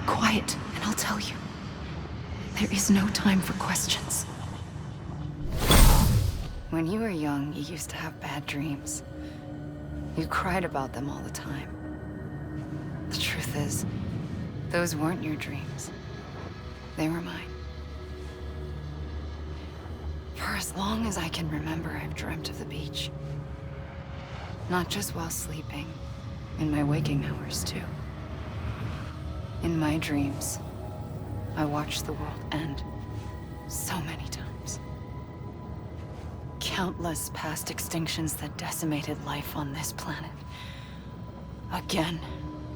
Quiet, and I'll tell you. There is no time for questions. When you were young, you used to have bad dreams. You cried about them all the time. The truth is, those weren't your dreams. They were mine. For as long as I can remember, I've dreamt of the beach. Not just while sleeping, in my waking hours too. In my dreams, I watched the world end so many times. Countless past extinctions that decimated life on this planet. Again,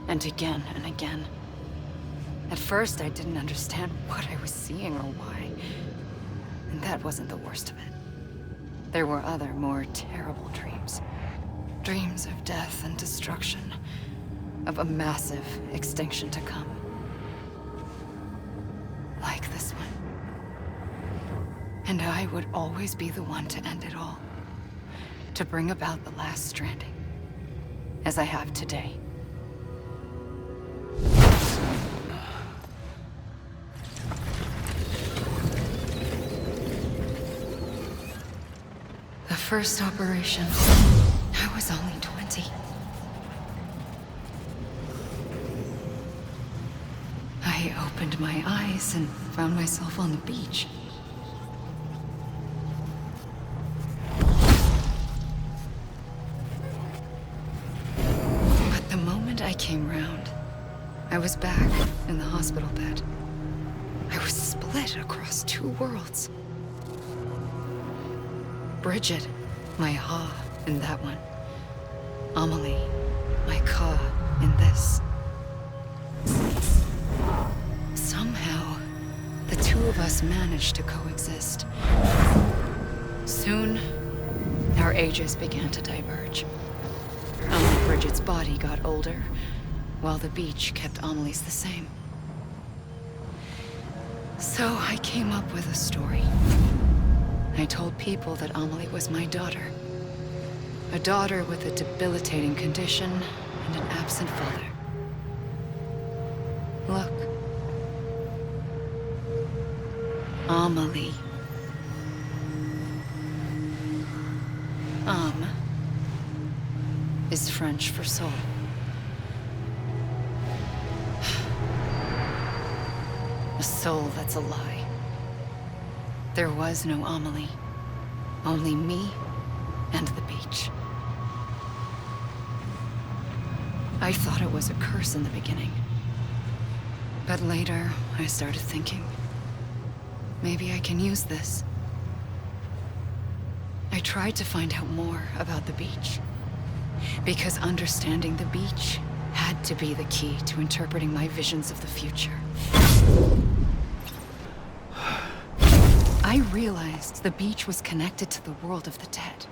and again, and again. At first, I didn't understand what I was seeing or why. And that wasn't the worst of it. There were other, more terrible dreams. Dreams of death and destruction. Of a massive extinction to come. Like this one. And I would always be the one to end it all. To bring about the last stranding. As I have today. The first operation, I was only 20. I opened my eyes and found myself on the beach. But the moment I came round, I was back in the hospital bed. I was split across two worlds. Bridget, my Ha in that one. Amelie, my Ka in this. Somehow, the two of us managed to coexist. Soon, our ages began to diverge. Only Bridget's body got older, while the beach kept Amelie's the same. So I came up with a story. I told people that Amelie was my daughter. A daughter with a debilitating condition and an absent father. Look. Amelie. Âme is French for soul. A soul that's a lie. There was no Amelie. Only me and the beach. I thought it was a curse in the beginning. But later, I started thinking, maybe I can use this. I tried to find out more about the beach. Because understanding the beach had to be the key to interpreting my visions of the future. I realized the beach was connected to the world of the dead,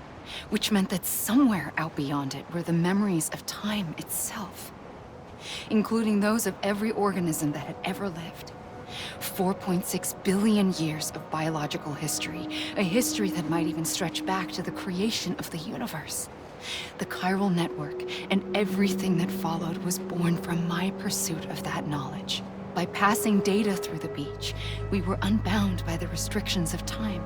which meant that somewhere out beyond it were the memories of time itself, including those of every organism that had ever lived. 4.6 billion years of biological history, a history that might even stretch back to the creation of the universe. The chiral network and everything that followed was born from my pursuit of that knowledge. By passing data through the beach, we were unbound by the restrictions of time.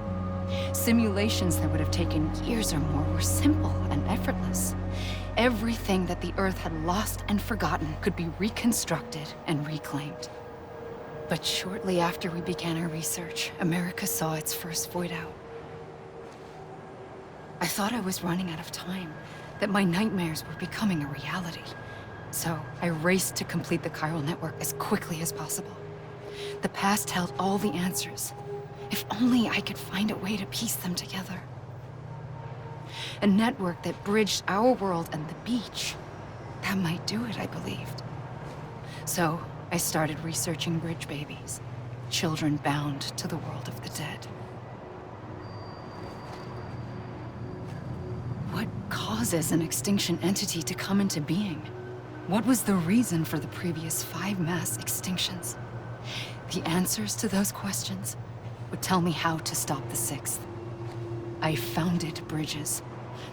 Simulations that would have taken years or more were simple and effortless. Everything that the Earth had lost and forgotten could be reconstructed and reclaimed. But shortly after we began our research, America saw its first void out. I thought I was running out of time, that my nightmares were becoming a reality. So I raced to complete the chiral network as quickly as possible. The past held all the answers. If only I could find a way to piece them together. A network that bridged our world and the beach. That might do it, I believed. So I started researching bridge babies, children bound to the world of the dead. What causes an extinction entity to come into being? What was the reason for the previous 5 mass extinctions? The answers to those questions would tell me how to stop the 6th. I founded bridges,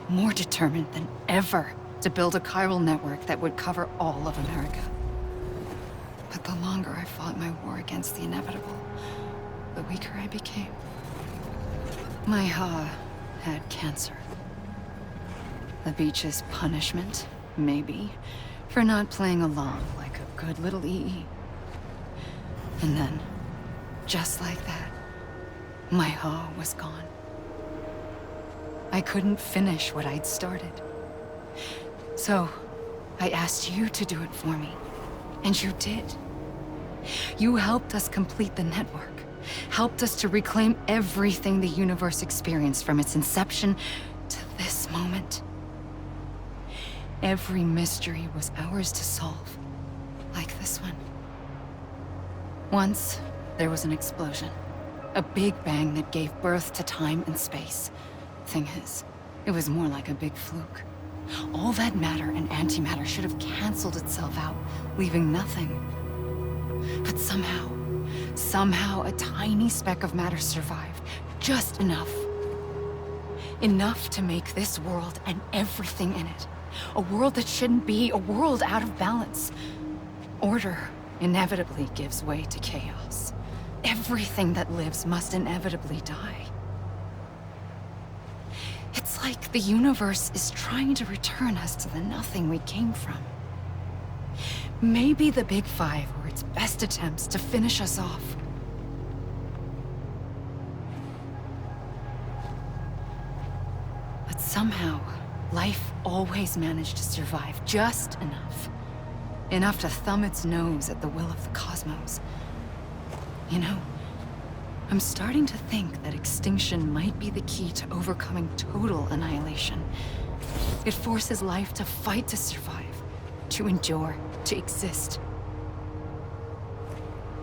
more determined than ever to build a chiral network that would cover all of America. But the longer I fought my war against the inevitable, the weaker I became. My Ha had cancer. The beach's punishment, maybe, for not playing along like a good little EE. And then, just like that, my Ha was gone. I couldn't finish what I'd started. So, I asked you to do it for me. And you did. You helped us complete the network. Helped us to reclaim everything the universe experienced from its inception to this moment. Every mystery was ours to solve. Like this one. Once, there was an explosion. A big bang that gave birth to time and space. Thing is, it was more like a big fluke. All that matter and antimatter should have canceled itself out, leaving nothing. But somehow a tiny speck of matter survived. Just enough. Enough to make this world and everything in it. A world that shouldn't be, a world out of balance. Order inevitably gives way to chaos. Everything that lives must inevitably die. It's like the universe is trying to return us to the nothing we came from. Maybe the Big Five were its best attempts to finish us off. But somehow, life always managed to survive just enough. Enough to thumb its nose at the will of the cosmos. You know, I'm starting to think that extinction might be the key to overcoming total annihilation. It forces life to fight to survive, to endure, to exist.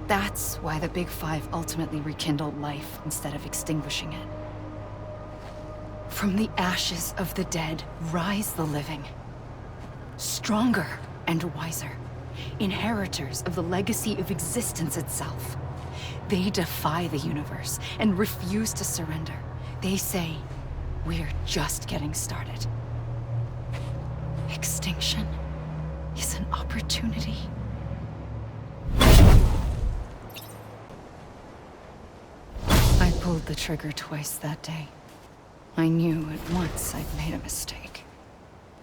That's why the Big Five ultimately rekindled life instead of extinguishing it. From the ashes of the dead rise the living. Stronger and wiser. Inheritors of the legacy of existence itself. They defy the universe and refuse to surrender. They say, we're just getting started. Extinction is an opportunity. I pulled the trigger twice that day. I knew at once I'd made a mistake.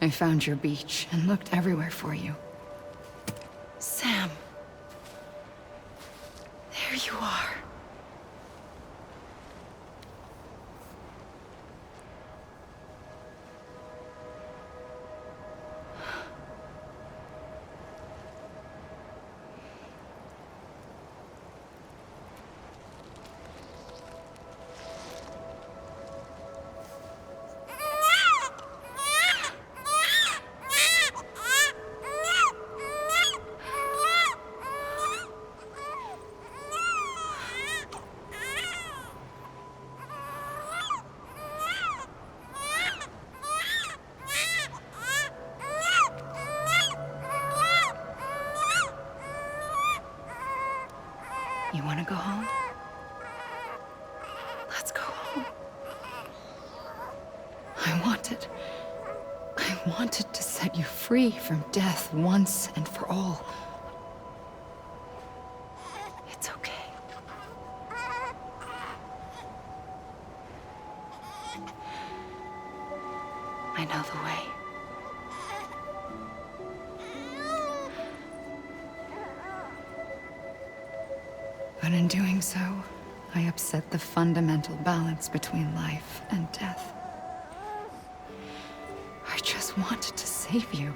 I found your beach and looked everywhere for you. Sam. There you are. You want to go home? Let's go home. I wanted to set you free from death once and for all. It's okay. I know the way. But in doing so, I upset the fundamental balance between life and death. I just wanted to save you.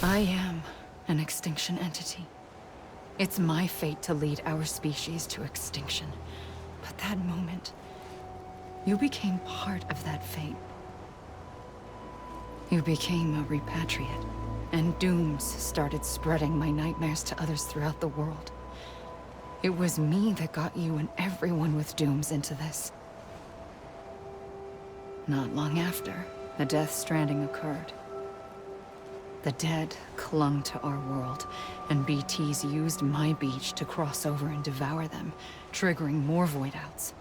I am an extinction entity. It's my fate to lead our species to extinction. But that moment, you became part of that fate. You became a repatriate, and dooms started spreading my nightmares to others throughout the world. It was me that got you and everyone with dooms into this. Not long after, the Death Stranding occurred. The dead clung to our world, and BTs used my beach to cross over and devour them, triggering more void-outs.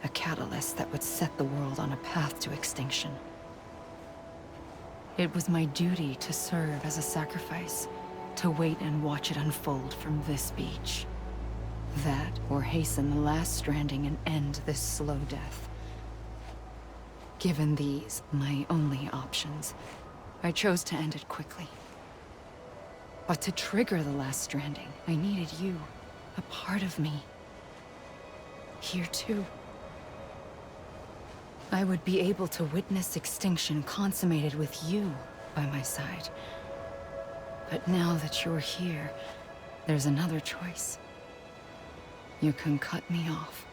A catalyst that would set the world on a path to extinction. It was my duty to serve as a sacrifice, to wait and watch it unfold from this beach. That, or hasten the last stranding and end this slow death. Given these, my only options, I chose to end it quickly. But to trigger the last stranding, I needed you, a part of me. Here too. I would be able to witness extinction consummated with you by my side. But now that you're here, there's another choice. You can cut me off.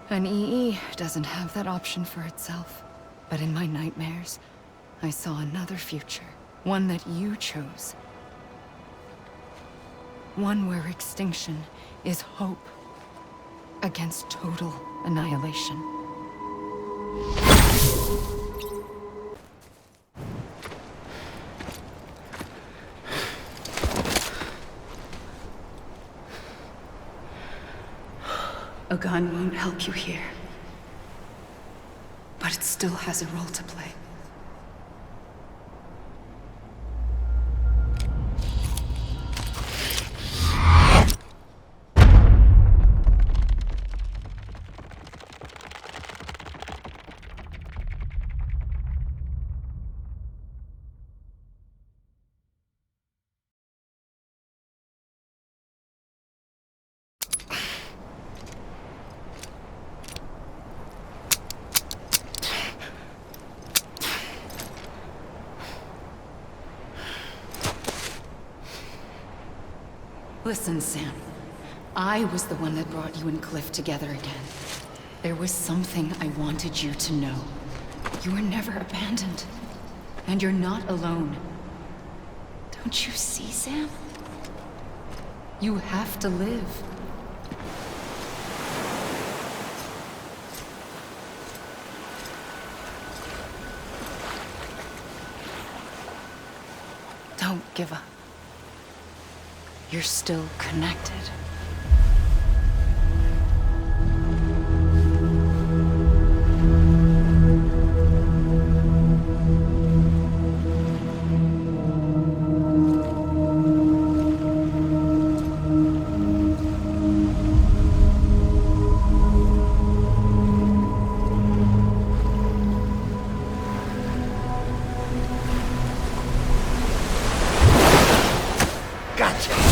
An EE doesn't have that option for itself. But in my nightmares, I saw another future. One that you chose. One where extinction is hope against total annihilation. A gun won't help you here. But it still has a role to play. Listen, Sam. I was the one that brought you and Cliff together again. There was something I wanted you to know. You were never abandoned. And you're not alone. Don't you see, Sam? You have to live. Don't give up. You're still connected. Gotcha!